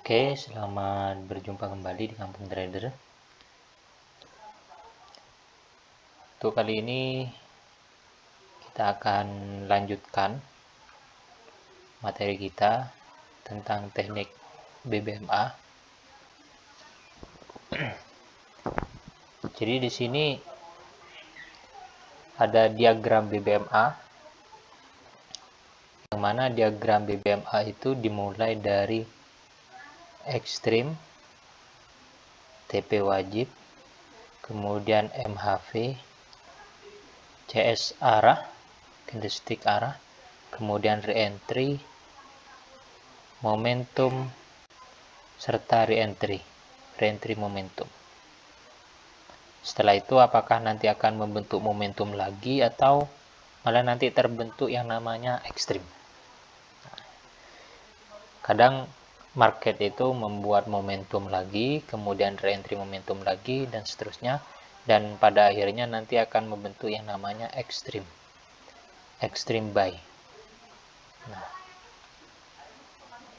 Oke, selamat berjumpa kembali di Kampung Trader. Untuk kali ini kita akan lanjutkan materi kita tentang teknik BBMA. Jadi di sini ada diagram BBMA, yang mana diagram BBMA itu dimulai dari ekstrim, TP wajib, kemudian MHV, CS arah, candlestick arah, kemudian re-entry, momentum, serta re-entry momentum. Setelah itu apakah nanti akan membentuk momentum lagi atau malah nanti terbentuk yang namanya ekstrim. Kadang market itu membuat momentum lagi, kemudian re-entry momentum lagi, dan seterusnya, dan pada akhirnya nanti akan membentuk yang namanya extreme buy. Nah,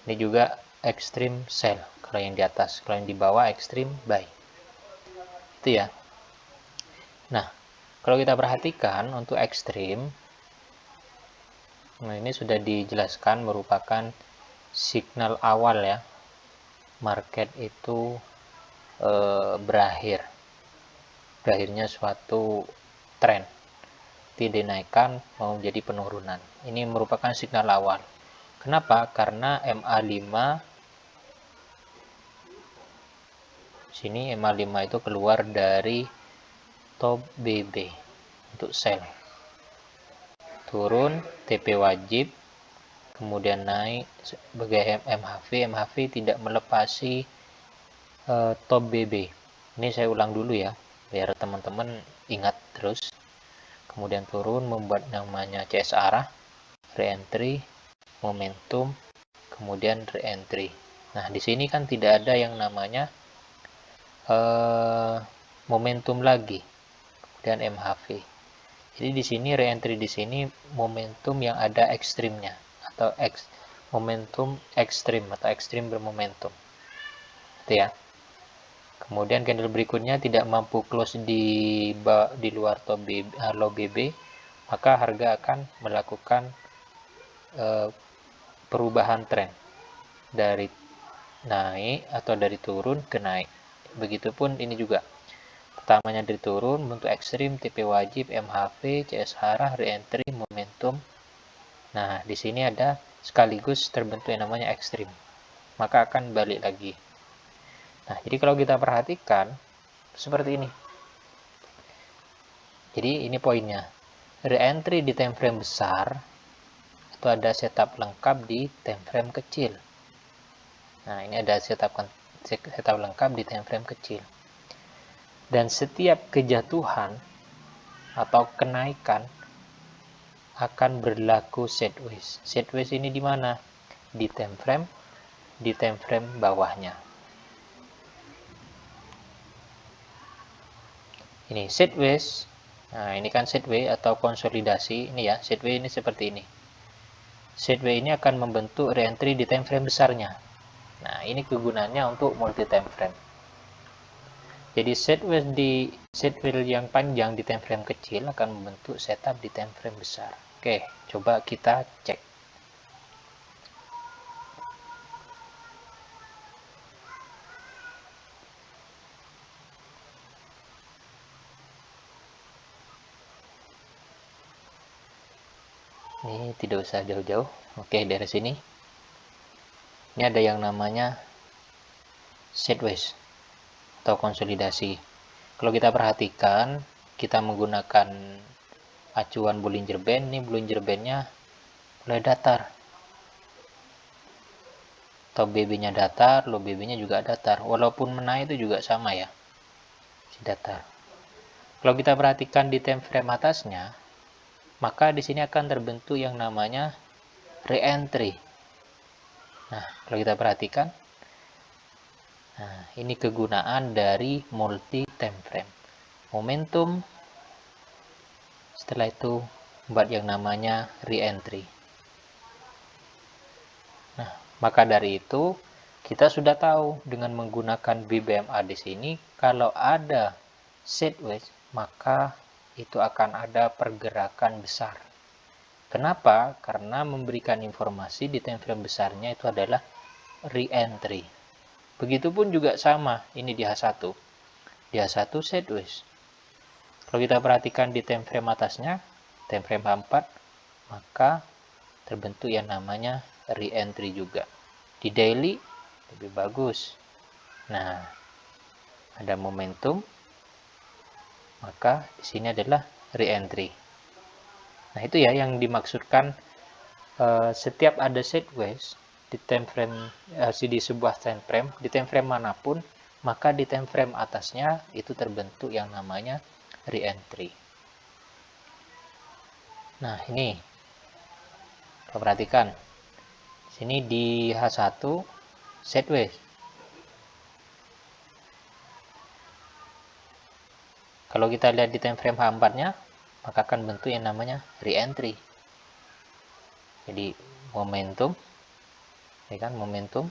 ini juga extreme sell kalau yang di atas, kalau yang di bawah extreme buy. Itu ya. Nah, kalau kita perhatikan untuk ekstrim, nah ini sudah dijelaskan merupakan signal awal ya, market itu berakhirnya suatu tren, tidak dinaikkan mau menjadi penurunan. Ini merupakan signal awal. Kenapa? Karena MA5 sini, MA5 itu keluar dari top BB untuk sell, turun TP wajib, kemudian naik sebagai MHV tidak melepasi top BB. Ini saya ulang dulu ya, biar teman-teman ingat terus. Kemudian turun membuat namanya CS arah, re-entry, momentum, kemudian re-entry. Nah, di sini kan tidak ada yang namanya momentum lagi, kemudian MHV. Jadi di sini re-entry di sini momentum yang ada ekstrimnya atau momentum ekstrim atau ekstrim bermomentum. Itu ya. Kemudian candle berikutnya tidak mampu close di luar top BB, low BB, maka harga akan melakukan perubahan tren dari naik atau dari turun ke naik. Begitupun ini juga. Pertamanya dari turun, bentuk ekstrim, TP wajib, MHV, CS arah, re-entry, momentum. Nah, di sini ada sekaligus terbentuk yang namanya ekstrim. Maka akan balik lagi. Nah, jadi kalau kita perhatikan seperti ini. Jadi ini poinnya. Re-entry di time frame besar itu ada setup lengkap di time frame kecil. Nah, ini ada setup lengkap di time frame kecil. Dan setiap kejatuhan atau kenaikan akan berlaku sideways. Sideways ini di mana? Di time frame bawahnya. Ini sideways. Nah, ini kan sideways atau konsolidasi. Ini ya, sideways ini seperti ini. Sideways ini akan membentuk re-entry di time frame besarnya. Nah, ini kegunaannya untuk multi time frame. Jadi sideways yang panjang di time frame kecil akan membentuk setup di time frame besar. Oke, coba kita cek. Ini tidak usah jauh-jauh. Oke, dari sini. Ini ada yang namanya sideways atau konsolidasi. Kalau kita perhatikan, kita menggunakan acuan Bollinger Band. Ini Bollinger Band-nya mulai datar. Top BB-nya datar, low BB-nya juga datar. Walaupun menaik itu juga sama ya, datar. Kalau kita perhatikan di time frame atasnya, maka di sini akan terbentuk yang namanya re-entry. Nah, kalau kita perhatikan, nah, ini kegunaan dari multi time frame. Momentum, setelah itu buat yang namanya re-entry. Nah, maka dari itu Kita sudah tahu dengan menggunakan BBMA di sini, kalau ada sideways, maka itu akan ada pergerakan besar. Kenapa? Karena memberikan informasi di time frame besarnya itu adalah re-entry. Begitupun juga sama, ini di H1. Di H1 sideways. Kalau kita perhatikan di time frame atasnya, time frame H4, maka terbentuk yang namanya re-entry juga. Di daily lebih bagus. Nah, ada momentum, maka di sini adalah re-entry. Nah, itu ya yang dimaksudkan setiap ada sideways di time frame di sebuah time frame, di time frame manapun, maka di time frame atasnya itu terbentuk yang namanya re-entry. Nah, ini perhatikan. Sini di H1 sideways. Kalau kita lihat di time frame H4-nya, maka akan bentuk yang namanya re-entry. Jadi momentum, ya kan, momentum,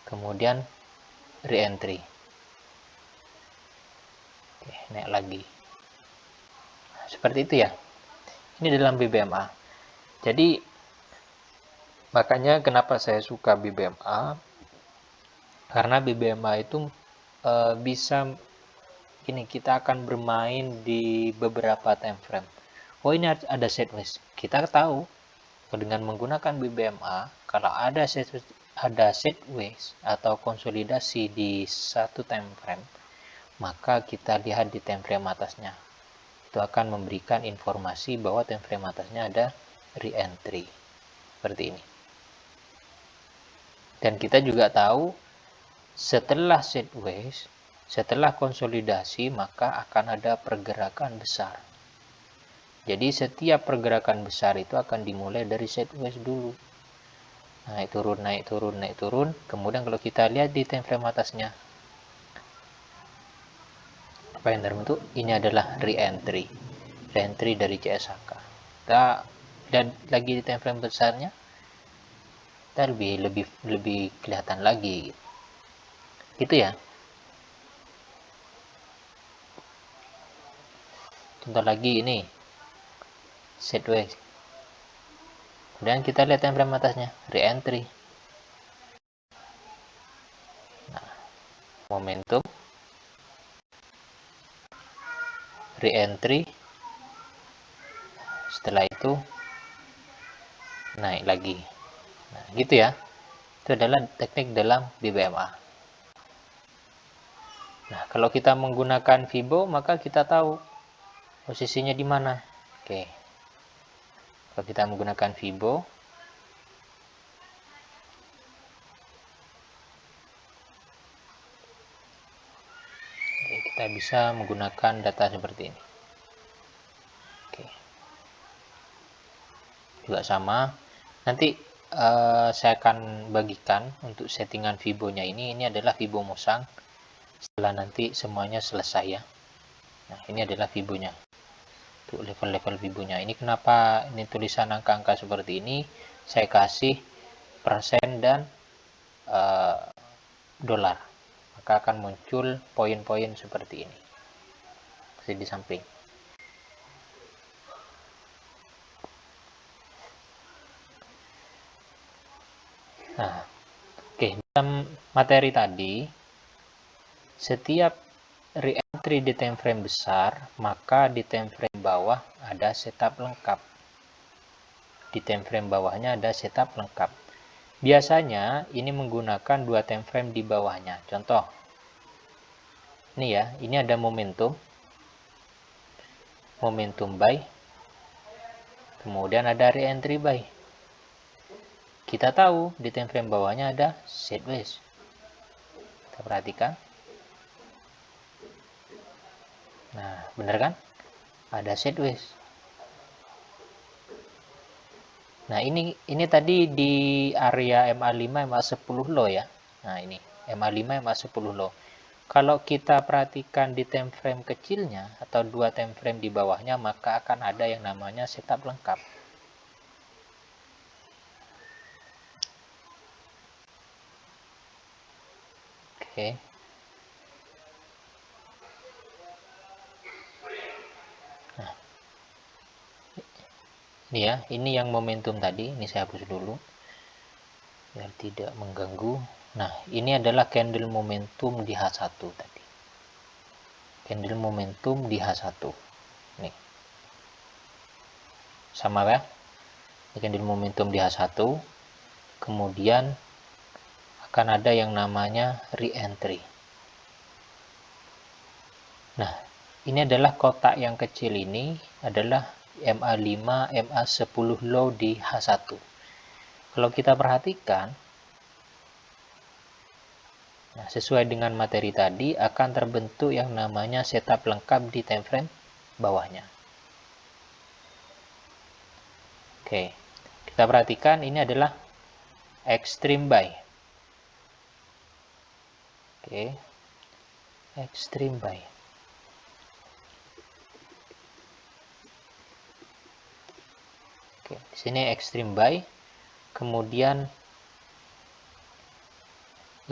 kemudian re-entry. Oke, naik lagi. Nah, seperti itu ya. Ini dalam BBMA. Jadi makanya kenapa saya suka BBMA, karena BBMA itu bisa ini, kita akan bermain di beberapa time frame. Oh, ini ada sideways. Kita tahu dengan menggunakan BBMA, kalau ada sideways atau konsolidasi di satu time frame, maka kita lihat di time frame atasnya. Itu akan memberikan informasi bahwa time frame atasnya ada re-entry. Seperti ini. Dan kita juga tahu setelah sideways, setelah konsolidasi, maka akan ada pergerakan besar. Jadi setiap pergerakan besar itu akan dimulai dari sideways dulu. Naik turun, naik turun, naik turun. Kemudian kalau kita lihat di time frame atasnya, apa yang terbentuk? Ini adalah re-entry. Re-entry dari CSHK. Kita lihat lagi di time frame besarnya, kita lebih kelihatan lagi. Gitu ya. Contoh lagi ini, sideways. Kemudian kita lihat time frame atasnya, re-entry. Nah, momentum, re-entry. Setelah itu naik lagi. Nah, gitu ya. Itu adalah teknik dalam BBMA. Nah, kalau kita menggunakan Fibo, maka kita tahu posisinya di mana. Oke. Kalau kita menggunakan Fibo, kita bisa menggunakan data seperti ini. Oke. Juga sama. Nanti saya akan bagikan untuk settingan Fibo-nya ini. Ini adalah Fibo Mosang. Setelah nanti semuanya selesai ya. Nah, ini adalah Fibo-nya. Untuk level-level Fibo-nya. Ini kenapa ini tulisan angka-angka seperti ini? Saya kasih persen dan dolar. Maka akan muncul poin-poin seperti ini. Seperti di samping. Nah, oke, dalam materi tadi, setiap re-entry di time frame besar, maka di time frame bawah ada setup lengkap. Di time frame bawahnya ada setup lengkap. Biasanya ini menggunakan dua time frame di bawahnya. Contoh, ini ya, ini ada momentum buy, kemudian ada re-entry buy. Kita tahu di time frame bawahnya ada sideways. Kita perhatikan. Nah, benar kan? Ada sideways. Nah, ini tadi di area MA5, MA10 low ya. Nah, ini MA5, MA10 low. Kalau kita perhatikan di time frame kecilnya atau dua time frame di bawahnya, maka akan ada yang namanya setup lengkap. Oke. Nah, ini ya, ini yang momentum tadi, ini saya hapus dulu biar tidak mengganggu. Nah, ini adalah candle momentum di H1 tadi. Candle momentum di H1. Nih. Sama ya? Ini candle momentum di H1. Kemudian akan ada yang namanya re-entry. Nah, ini adalah kotak yang kecil, ini adalah MA5, MA10 low di H1. Kalau kita perhatikan, nah, sesuai dengan materi tadi akan terbentuk yang namanya setup lengkap di time frame bawahnya. Oke, kita perhatikan ini adalah extreme buy. Oke, extreme buy. Oke, di sini extreme buy, kemudian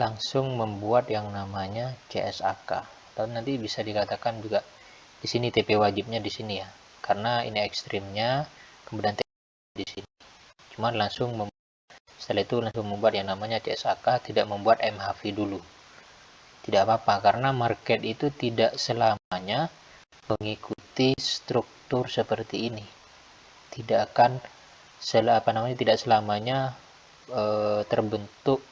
langsung membuat yang namanya CSAK, atau nanti bisa dikatakan juga di sini TP wajibnya di sini ya, karena ini ekstrimnya, kemudian TP di sini. Cuman setelah itu langsung membuat yang namanya CSAK, tidak membuat MHV dulu. Tidak apa-apa, karena market itu tidak selamanya mengikuti struktur seperti ini. Tidak akan tidak selamanya terbentuk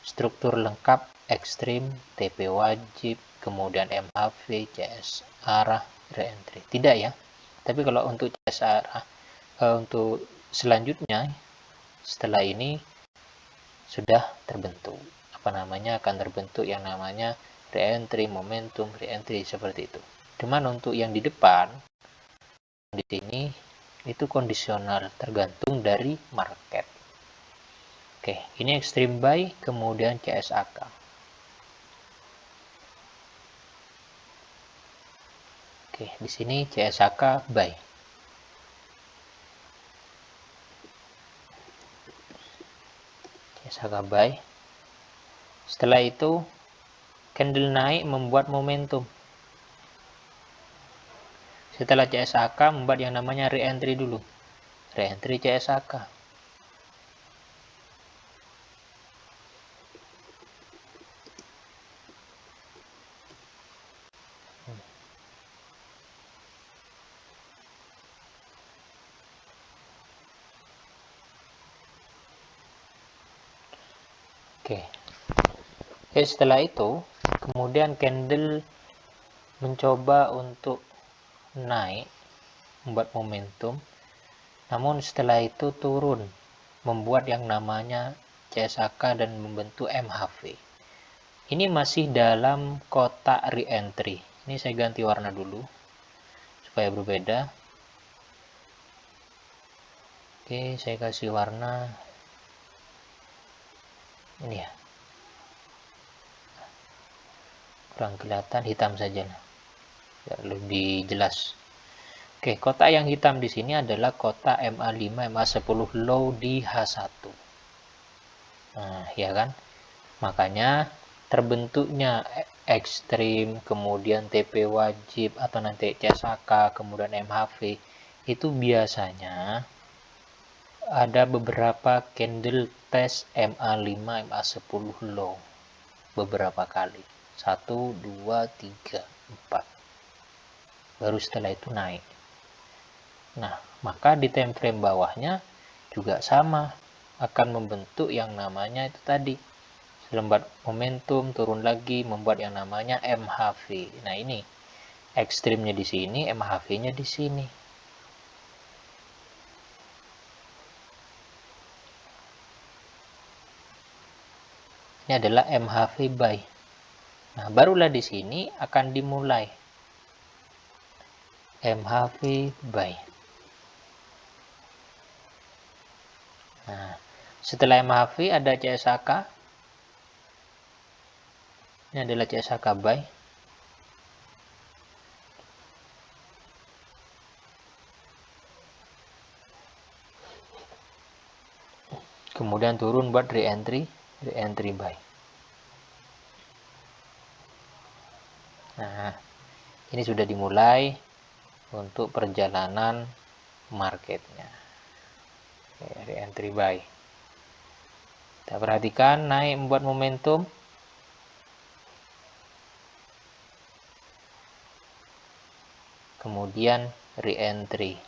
struktur lengkap ekstrim, TP wajib, kemudian MHV, CS arah, re-entry. Tidak ya. Tapi kalau untuk CS arah, untuk selanjutnya setelah ini sudah terbentuk. Akan terbentuk yang namanya re-entry, momentum, re-entry seperti itu. Cuman untuk yang di depan di sini itu kondisional, tergantung dari market. Oke, ini extreme buy, kemudian CSAK. Oke, di sini CSAK buy. CSAK buy. Setelah itu candle naik membuat momentum. Setelah CSAK membuat yang namanya re-entry dulu. Re-entry CSAK. Oke. Setelah itu kemudian candle mencoba untuk naik, membuat momentum, namun setelah itu turun, membuat yang namanya CSAK dan membentuk MHV. Ini masih dalam kotak re-entry. Ini saya ganti warna dulu supaya berbeda. Oke, saya kasih warna ini ya, kurang kelihatan, hitam saja biar lebih jelas. Oke, kotak yang hitam di sini adalah kotak MA5, MA10 low di H1. Nah, ya kan? Makanya terbentuknya ekstrim, kemudian TP wajib atau nanti CSAK, kemudian MHV itu biasanya ada beberapa candle test MA5, MA10 low beberapa kali. 1, 2, 3, 4. Baru setelah itu naik. Nah, maka di time frame bawahnya juga sama, akan membentuk yang namanya itu tadi. Selembar momentum turun lagi membuat yang namanya MHV. Nah, ini ekstrimnya di sini, MHV-nya di sini. Ini adalah MHV buy. Nah, barulah di sini akan dimulai MHV buy. Nah, setelah MHV ada CSAK. Ini adalah CSAK buy. Kemudian turun buat re-entry buy. Nah, ini sudah dimulai untuk perjalanan marketnya. Re-entry buy. Kita perhatikan naik membuat momentum. Kemudian re-entry.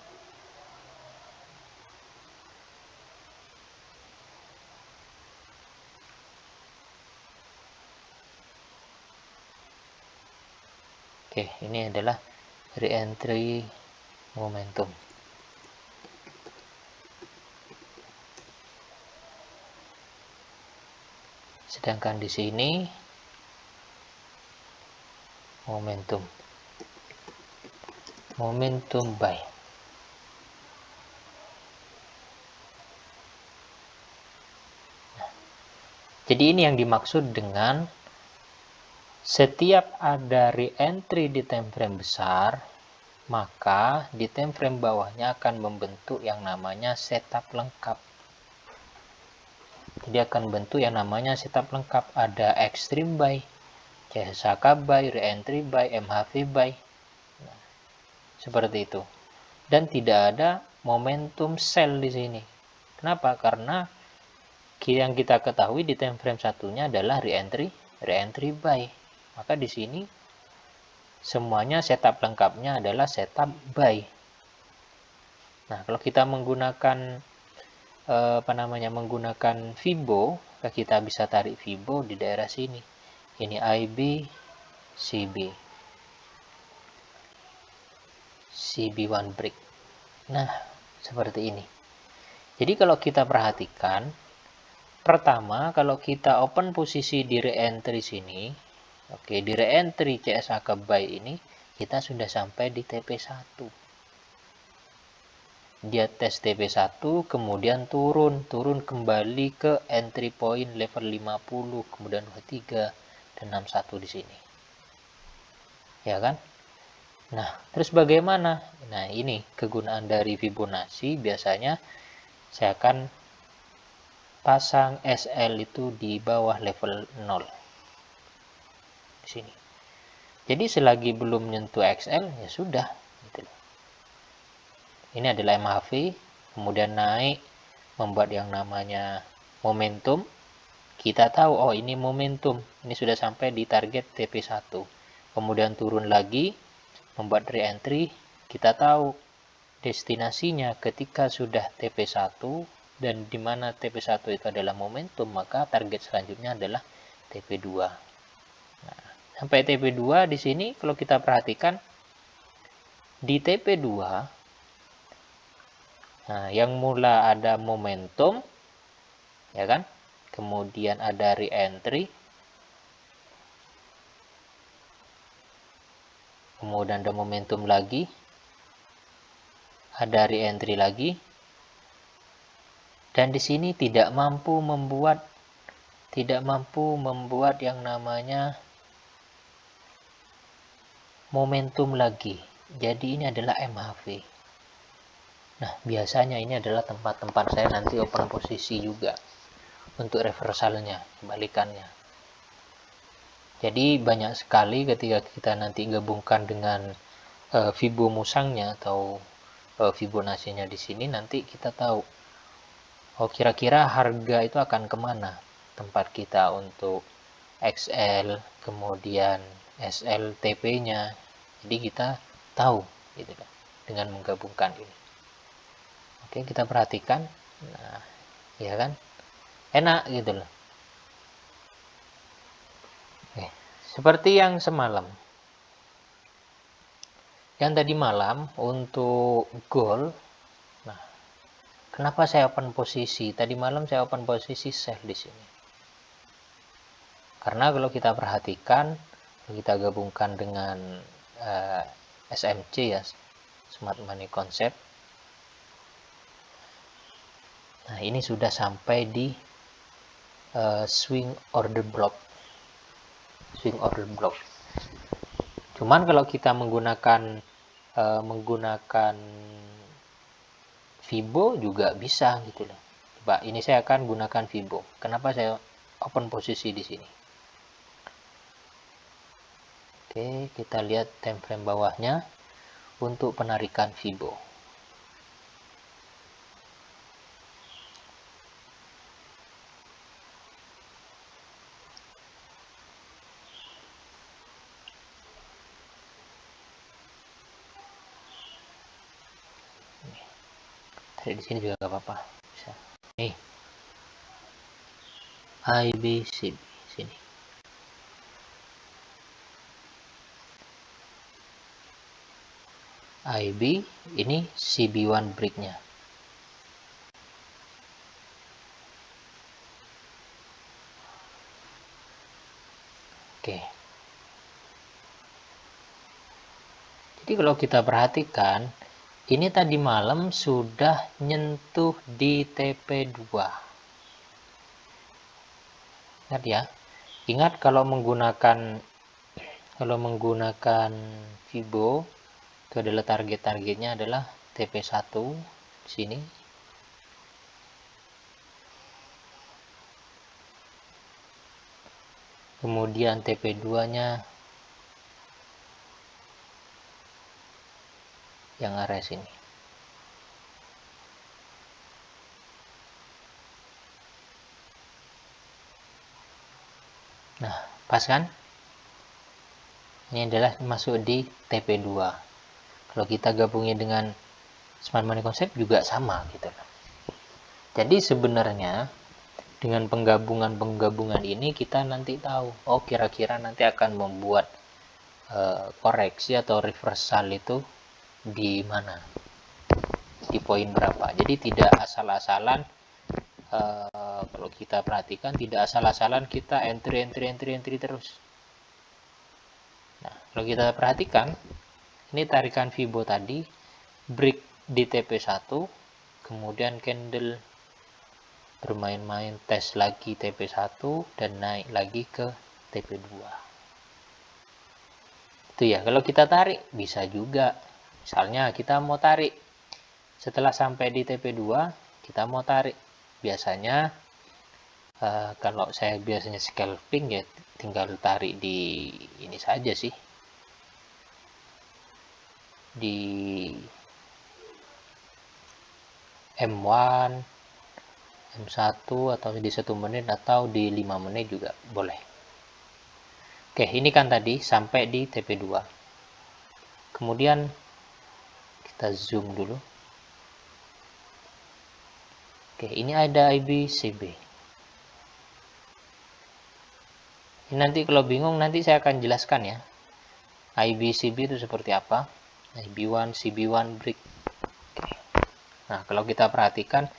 Oke, ini adalah re-entry momentum. Sedangkan di sini momentum buy. Jadi ini yang dimaksud dengan setiap ada re-entry di time frame besar, maka di time frame bawahnya akan membentuk yang namanya setup lengkap. Jadi akan bentuk yang namanya setup lengkap. Ada extreme buy, CSHK buy, re-entry buy, MHV buy. Nah, seperti itu. Dan tidak ada momentum sell di sini. Kenapa? Karena yang kita ketahui di time frame satunya adalah re-entry buy. Maka di sini semuanya setup lengkapnya adalah setup buy. Nah, kalau kita menggunakan menggunakan Fibo, kita bisa tarik Fibo di daerah sini. Ini IB, CB1 break. Nah, seperti ini. Jadi kalau kita perhatikan, pertama kalau kita open posisi di re-entry sini, oke, di re-entry CSHK buy ini, kita sudah sampai di TP1. Dia tes TP1, kemudian turun kembali ke entry point level 50, kemudian 23 dan 61 di sini. Ya kan? Nah, terus bagaimana? Nah, ini kegunaan dari Fibonacci. Biasanya saya akan pasang SL itu di bawah level 0. Di sini. Jadi selagi belum menyentuh XL, ya sudah. Gitu. Ini adalah MHV, kemudian naik, membuat yang namanya momentum. Kita tahu, oh ini momentum, ini sudah sampai di target TP1. Kemudian turun lagi, membuat re-entry. Kita tahu destinasinya ketika sudah TP1, dan di mana TP1 itu adalah momentum, maka target selanjutnya adalah TP2. Nah, sampai TP2 di sini kalau kita perhatikan, di TP2 nah, yang mula ada momentum, ya kan? Kemudian ada re-entry, kemudian ada momentum lagi, ada re-entry lagi, dan di sini tidak mampu membuat yang namanya momentum lagi. Jadi ini adalah MHV. Nah, biasanya ini adalah tempat-tempat saya nanti open posisi juga untuk reversalnya, kebalikannya. Jadi banyak sekali ketika kita nanti gabungkan dengan Fibo musangnya atau Fibonacci-nya di sini, nanti kita tahu oh kira-kira harga itu akan kemana tempat kita untuk XL, kemudian SLTP-nya. Jadi kita tahu gitu kan dengan menggabungkan ini. Oke, kita perhatikan. Nah, ya kan? Enak gitu loh. Oke, seperti yang semalam. Yang tadi malam untuk gold. Nah, kenapa saya open posisi? Tadi malam saya open posisi sell di sini. Karena kalau kita perhatikan, kita gabungkan dengan SMC ya, Smart Money Concept. Nah, ini sudah sampai di swing order block. Cuman kalau kita menggunakan Fibo juga bisa gitu loh. Coba ini saya akan gunakan Fibo. Kenapa saya open posisi di sini? Oke, kita lihat time frame bawahnya untuk penarikan Fibo. Di sini juga nggak apa-apa. Bisa. Nih, IBCB sini. IB ini CB1 breaknya. Oke. Jadi kalau kita perhatikan, ini tadi malam sudah nyentuh di TP2. Ingat ya. Ingat kalau menggunakan Fibo, itu adalah targetnya adalah TP1 di sini. Kemudian TP2-nya yang area sini. Nah, pas kan? Ini adalah masuk di TP2. Kalau kita gabungin dengan Smart Money Concept juga sama gitu. Jadi sebenarnya dengan penggabungan ini kita nanti tahu, oh kira-kira nanti akan membuat koreksi atau reversal itu di mana, di poin berapa. Jadi tidak asal-asalan, kalau kita perhatikan tidak asal-asalan kita entry terus. Nah, kalau kita perhatikan ini tarikan Fibo tadi break di TP1, kemudian candle bermain-main tes lagi TP1 dan naik lagi ke TP2. Itu ya, kalau kita tarik bisa juga. Misalnya kita mau tarik setelah sampai di TP2, kita mau tarik. Biasanya kalau saya biasanya scalping ya tinggal tarik di ini saja sih. Di M1, M1 atau di 1 menit atau di 5 menit juga boleh. Oke, ini kan tadi sampai di TP2. Kemudian kita zoom dulu. Oke, ini ada IBCB. Ini nanti kalau bingung nanti saya akan jelaskan ya. IBCB itu seperti apa? IB1, CB1 break. Oke. Nah, kalau kita perhatikan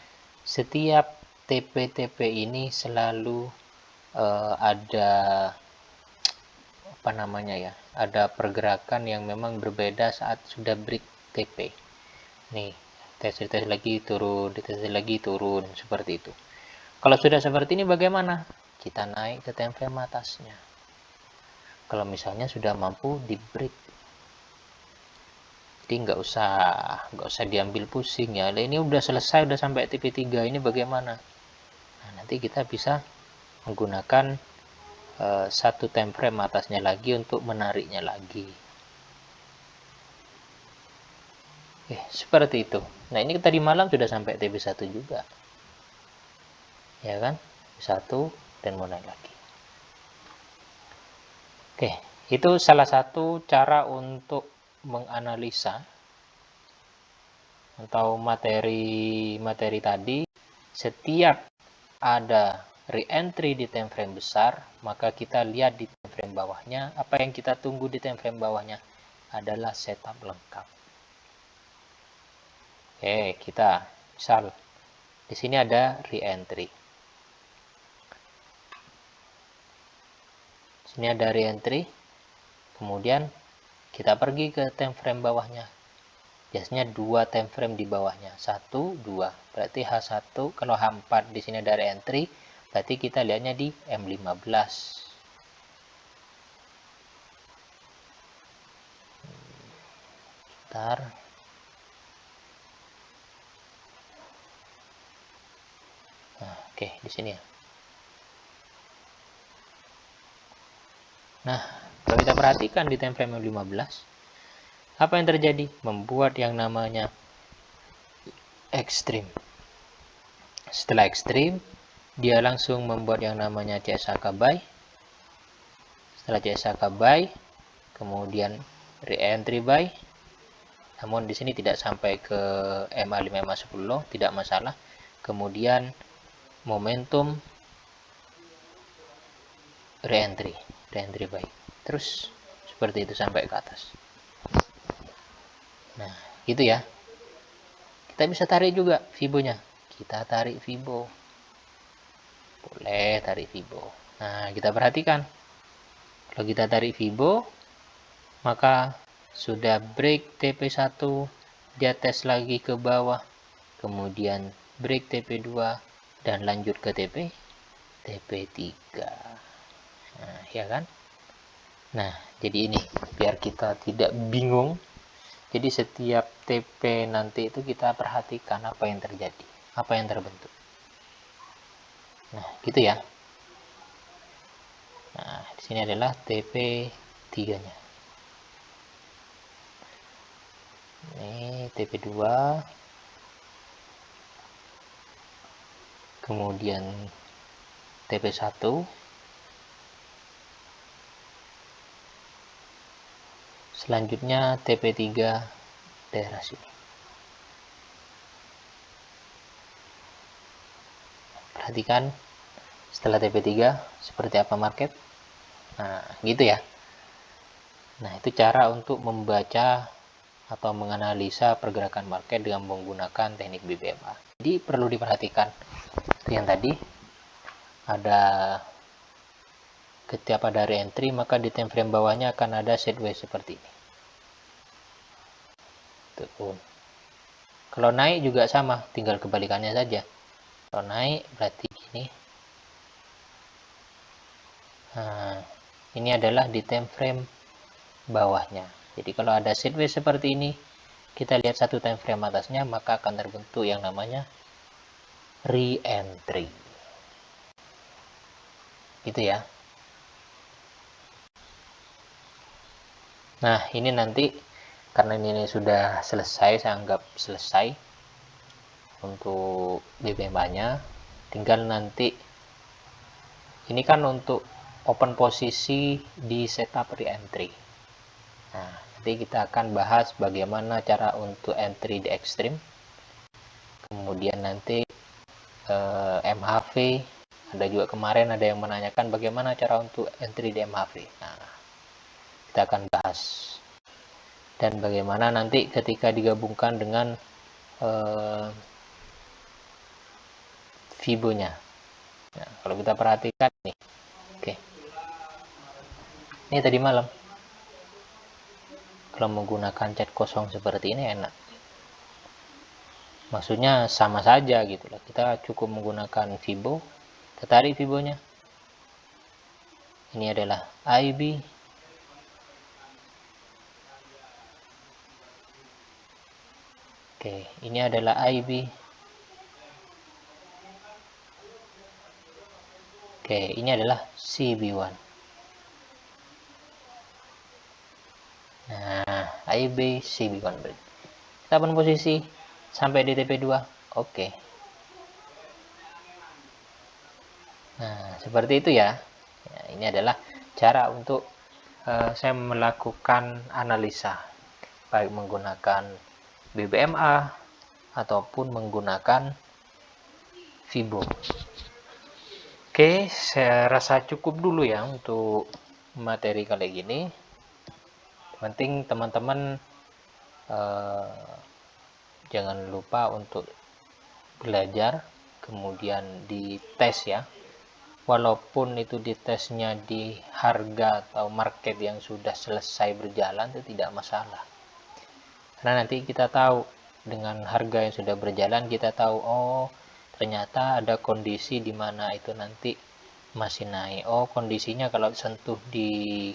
setiap TP-TP ini selalu ada apa namanya ya? Ada pergerakan yang memang berbeda saat sudah break TP. Nih, tes lagi turun, tes lagi turun, seperti itu. Kalau sudah seperti ini bagaimana? Kita naik ke time frame atasnya. Kalau misalnya sudah mampu di break, jadi nggak usah diambil pusing ya. Ini udah selesai, udah sampai TP3, ini bagaimana? Nah, nanti kita bisa menggunakan satu time frame atasnya lagi untuk menariknya lagi. Seperti itu. Nah, ini tadi malam sudah sampai TP1 juga. Ya kan? 1 dan mau naik lagi. Oke, itu salah satu cara untuk menganalisa atau materi tadi. Setiap ada re-entry di time frame besar, maka kita lihat di time frame bawahnya. Apa yang kita tunggu di time frame bawahnya adalah setup lengkap. Oke, kita misal di sini ada re-entry. Sini ada re-entry. Kemudian kita pergi ke time frame bawahnya. Biasanya 2 time frame di bawahnya. 1, 2. Berarti H1, kalau H4 di sini ada re-entry, berarti kita lihatnya di M15. Bentar. Nah, oke, di sini ya. Nah, Kalau kita perhatikan di time frame 15, apa yang terjadi? Membuat yang namanya ekstrim. Setelah ekstrim, dia langsung membuat yang namanya CSHK buy. Setelah CSHK buy, kemudian re-entry buy. Namun di sini tidak sampai ke MA5 MA10, tidak masalah. Kemudian momentum re-entry buy. Terus seperti itu sampai ke atas. Nah, gitu ya. Kita bisa tarik juga Fibo-nya. Kita tarik Fibo. Boleh tarik Fibo. Nah, kita perhatikan. Kalau kita tarik Fibo, maka sudah break TP1, dia tes lagi ke bawah, kemudian break TP2 dan lanjut ke TP3. Nah, ya kan? Nah, jadi ini biar kita tidak bingung. Jadi setiap TP nanti itu kita perhatikan apa yang terjadi, apa yang terbentuk. Nah, gitu ya. Nah, di sini adalah TP3-nya. Ini TP2. Kemudian TP1. Selanjutnya TP3 daerah sini. Perhatikan setelah TP3 seperti apa market. Nah, gitu ya. Nah, itu cara untuk membaca atau menganalisa pergerakan market dengan menggunakan teknik BBMA. Jadi perlu diperhatikan yang tadi ada setiap ada re-entry, maka di time frame bawahnya akan ada sideways seperti ini. Tuh. Kalau naik juga sama, tinggal kebalikannya saja. Kalau naik berarti gini. Nah, ini adalah di time frame bawahnya. Jadi kalau ada sideways seperti ini, kita lihat satu time frame atasnya, maka akan terbentuk yang namanya re-entry. Gitu ya. Nah, ini nanti karena ini sudah selesai, saya anggap selesai untuk BBMA-nya. Tinggal nanti ini kan untuk open posisi di setup re-entry. Nah, nanti kita akan bahas bagaimana cara untuk entry di ekstrim. Kemudian nanti MHV, ada juga kemarin ada yang menanyakan bagaimana cara untuk entry di MHV. Nah, kita akan bahas. Dan bagaimana nanti ketika digabungkan dengan Fibo-nya. Nah, kalau kita perhatikan nih. Oke. Ini tadi malam. Kalau menggunakan cat kosong seperti ini enak. Maksudnya sama saja gitu loh. Kita cukup menggunakan Fibo. Kita tarik Fibo-nya. Ini adalah IB. Oke, ini adalah IB. Oke, ini adalah CB1. Nah, IB CB1 berarti. Kita pun posisi sampai di TP2. Oke. Nah, seperti itu ya. Ya, ini adalah cara untuk saya melakukan analisa baik menggunakan BBMA ataupun menggunakan Fibo. Oke, saya rasa cukup dulu ya untuk materi kali ini. Penting teman-teman jangan lupa untuk belajar, kemudian dites ya. Walaupun itu ditesnya di harga atau market yang sudah selesai berjalan, itu tidak masalah. Karena nanti kita tahu dengan harga yang sudah berjalan, kita tahu oh ternyata ada kondisi di mana itu nanti masih naik. Oh, kondisinya kalau sentuh di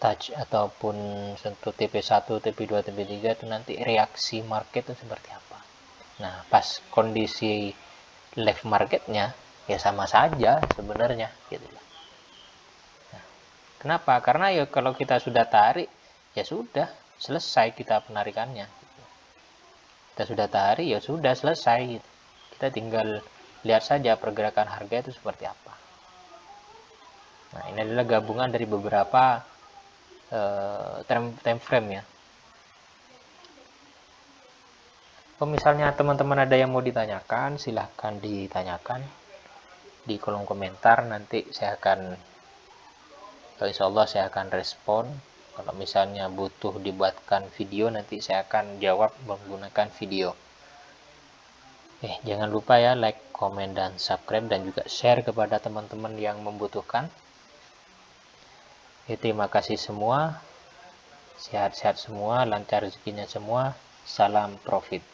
touch ataupun sentuh TP1, TP2, TP3 itu nanti reaksi market itu seperti apa. Nah, pas kondisi left marketnya ya sama saja sebenarnya gitu. Nah, Kenapa? Karena ya kalau kita sudah tarik, ya sudah selesai kita penarikannya. Kita sudah tarik, ya sudah selesai. Kita tinggal lihat saja pergerakan harga itu seperti apa. Nah, ini adalah gabungan dari beberapa time frame ya. Kalau misalnya teman-teman ada yang mau ditanyakan, silahkan ditanyakan di kolom komentar. Nanti saya akan, insya Allah saya akan respon. Kalau misalnya butuh dibuatkan video, nanti saya akan jawab menggunakan video. Jangan lupa ya, like, komen, dan subscribe, dan juga share kepada teman-teman yang membutuhkan. Terima kasih semua. Sehat-sehat semua, lancar rezekinya semua. Salam profit.